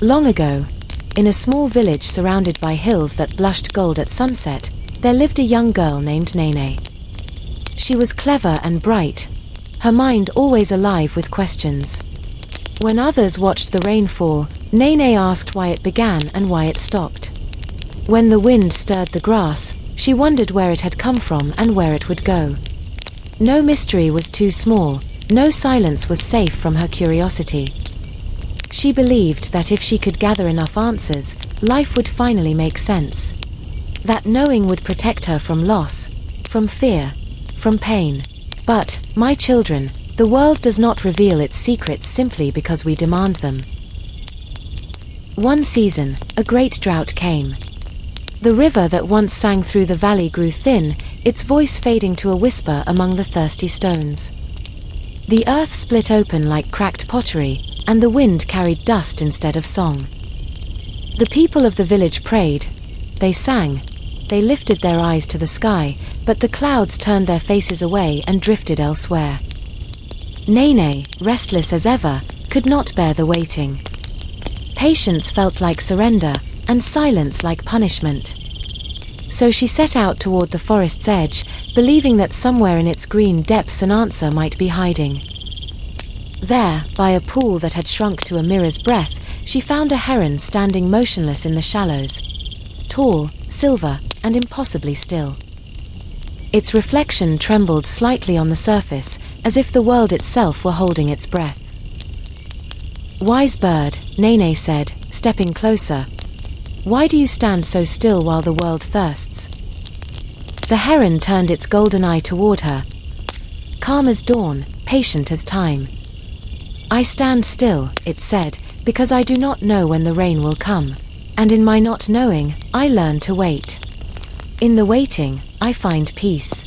Long ago, in a small village surrounded by hills that blushed gold at sunset, there lived a young girl named Nene. She was clever and bright, her mind always alive with questions. When others watched the rain fall, Nene asked why it began and why it stopped. When the wind stirred the grass, she wondered where it had come from and where it would go. No mystery was too small, no silence was safe from her curiosity. She believed that if she could gather enough answers, life would finally make sense. That knowing would protect her from loss, from fear, from pain. But, my children, the world does not reveal its secrets simply because we demand them. One season, a great drought came. The river that once sang through the valley grew thin, its voice fading to a whisper among the thirsty stones. The earth split open like cracked pottery, and the wind carried dust instead of song. The people of the village prayed, they sang, they lifted their eyes to the sky, but the clouds turned their faces away and drifted elsewhere. Nene, restless as ever, could not bear the waiting. Patience felt like surrender, and silence like punishment. So she set out toward the forest's edge, believing that somewhere in its green depths an answer might be hiding. There, by a pool that had shrunk to a mirror's breadth, she found a heron standing motionless in the shallows. Tall, silver, and impossibly still. Its reflection trembled slightly on the surface, as if the world itself were holding its breath. "Wise bird," Nene said, stepping closer. "Why do you stand so still while the world thirsts?" The heron turned its golden eye toward her. Calm as dawn, patient as time. "I stand still," it said, "because I do not know when the rain will come. And in my not knowing, I learn to wait. In the waiting, I find peace."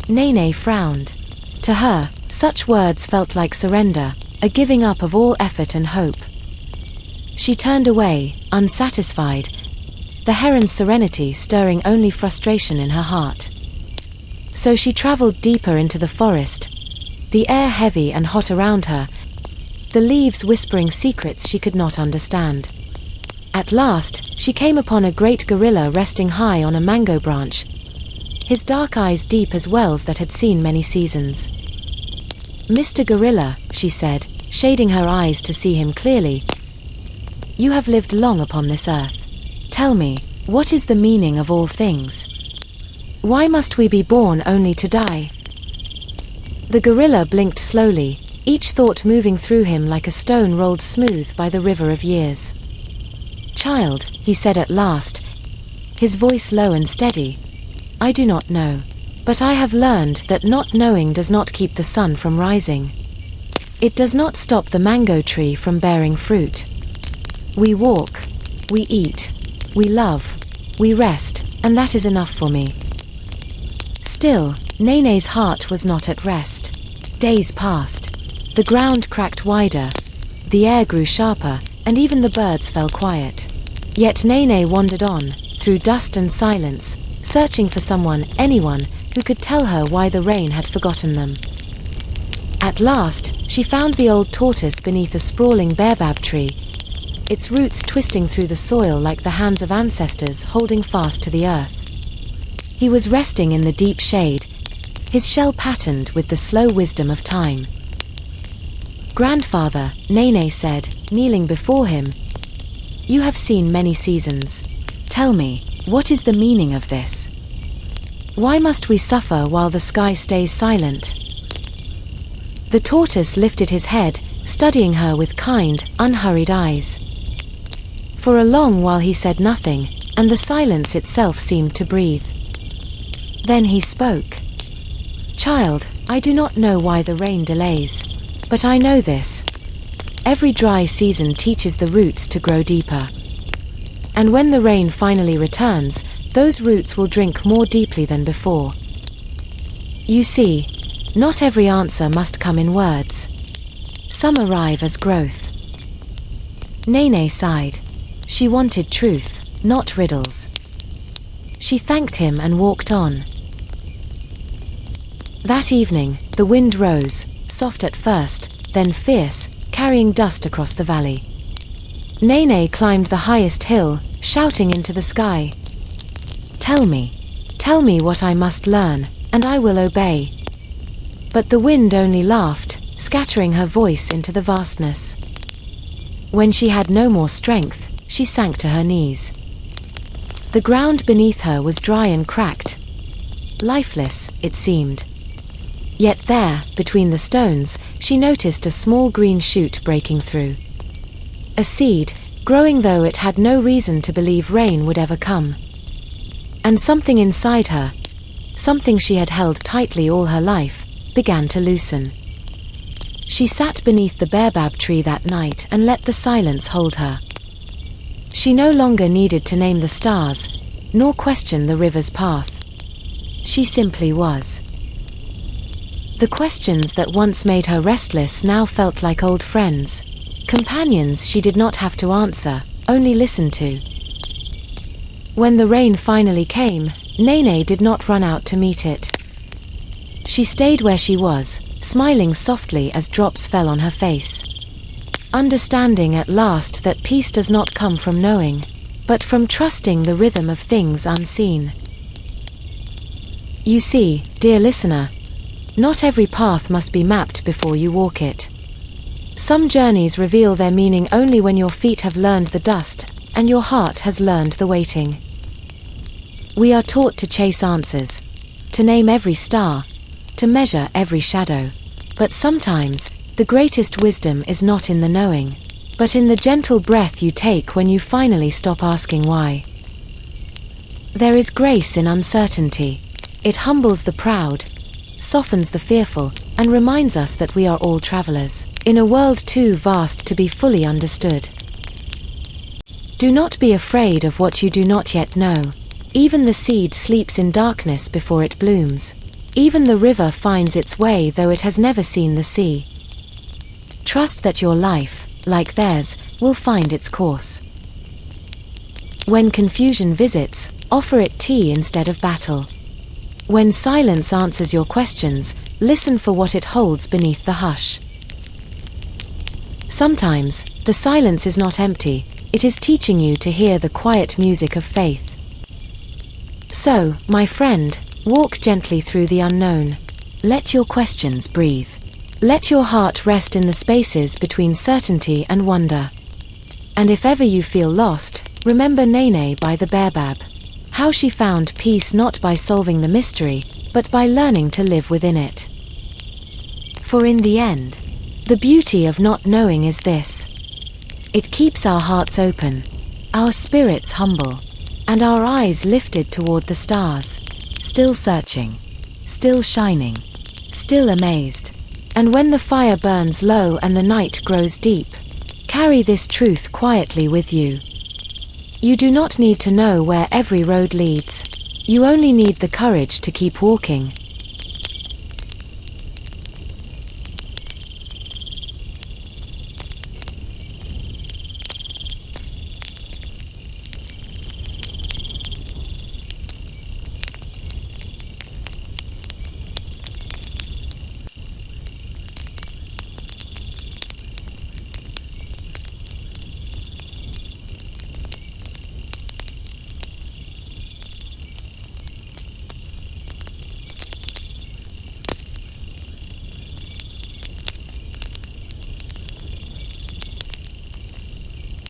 Nene frowned. To her, such words felt like surrender, a giving up of all effort and hope. She turned away, unsatisfied, the heron's serenity stirring only frustration in her heart. So she traveled deeper into the forest, the air heavy and hot around her, the leaves whispering secrets she could not understand. At last, she came upon a great gorilla resting high on a mango branch, his dark eyes deep as wells that had seen many seasons. "Mr. Gorilla," she said, shading her eyes to see him clearly, "you have lived long upon this earth. Tell me, what is the meaning of all things? Why must we be born only to die?" The gorilla blinked slowly, each thought moving through him like a stone rolled smooth by the river of years. "Child," he said at last, his voice low and steady, "I do not know. But I have learned that not knowing does not keep the sun from rising. It does not stop the mango tree from bearing fruit. We walk, we eat, we love, we rest, and that is enough for me." Still, Nene's heart was not at rest. Days passed. The ground cracked wider, the air grew sharper, and even the birds fell quiet. Yet Nene wandered on, through dust and silence, searching for someone, anyone, who could tell her why the rain had forgotten them. At last, she found the old tortoise beneath a sprawling baobab tree, its roots twisting through the soil like the hands of ancestors holding fast to the earth. He was resting in the deep shade, his shell patterned with the slow wisdom of time. "Grandfather," Nene said, kneeling before him, "you have seen many seasons. Tell me, what is the meaning of this? Why must we suffer while the sky stays silent?" The tortoise lifted his head, studying her with kind, unhurried eyes. For a long while he said nothing, and the silence itself seemed to breathe. Then he spoke. "Child, I do not know why the rain delays. But I know this. Every dry season teaches the roots to grow deeper. And when the rain finally returns, those roots will drink more deeply than before. You see, not every answer must come in words. Some arrive as growth." Nene sighed. She wanted truth, not riddles. She thanked him and walked on. That evening, the wind rose, soft at first, then fierce, carrying dust across the valley. Nene climbed the highest hill, shouting into the sky. Tell me what I must learn, and I will obey. But the wind only laughed, scattering her voice into the vastness. When she had no more strength, she sank to her knees. The ground beneath her was dry and cracked. Lifeless, it seemed. Yet there, between the stones, she noticed a small green shoot breaking through. A seed, growing though it had no reason to believe rain would ever come. And something inside her, something she had held tightly all her life, began to loosen. She sat beneath the baobab tree that night and let the silence hold her. She no longer needed to name the stars, nor question the river's path. She simply was. The questions that once made her restless now felt like old friends, companions she did not have to answer, only listen to. When the rain finally came, Nene did not run out to meet it. She stayed where she was, smiling softly as drops fell on her face. Understanding at last that peace does not come from knowing, but from trusting the rhythm of things unseen. You see, dear listener, not every path must be mapped before you walk it. Some journeys reveal their meaning only when your feet have learned the dust, and your heart has learned the waiting. We are taught to chase answers, to name every star, to measure every shadow. But sometimes, the greatest wisdom is not in the knowing, but in the gentle breath you take when you finally stop asking why. There is grace in uncertainty. It humbles the proud, softens the fearful, and reminds us that we are all travelers, in a world too vast to be fully understood. Do not be afraid of what you do not yet know. Even the seed sleeps in darkness before it blooms. Even the river finds its way though it has never seen the sea. Trust that your life, like theirs, will find its course. When confusion visits, offer it tea instead of battle. When silence answers your questions, listen for what it holds beneath the hush. Sometimes, the silence is not empty, it is teaching you to hear the quiet music of faith. So, my friend, walk gently through the unknown. Let your questions breathe. Let your heart rest in the spaces between certainty and wonder. And if ever you feel lost, remember Nene by the baobab. How she found peace not by solving the mystery, but by learning to live within it. For in the end, the beauty of not knowing is this. It keeps our hearts open, our spirits humble, and our eyes lifted toward the stars, still searching, still shining, still amazed. And when the fire burns low and the night grows deep, carry this truth quietly with you. You do not need to know where every road leads. You only need the courage to keep walking,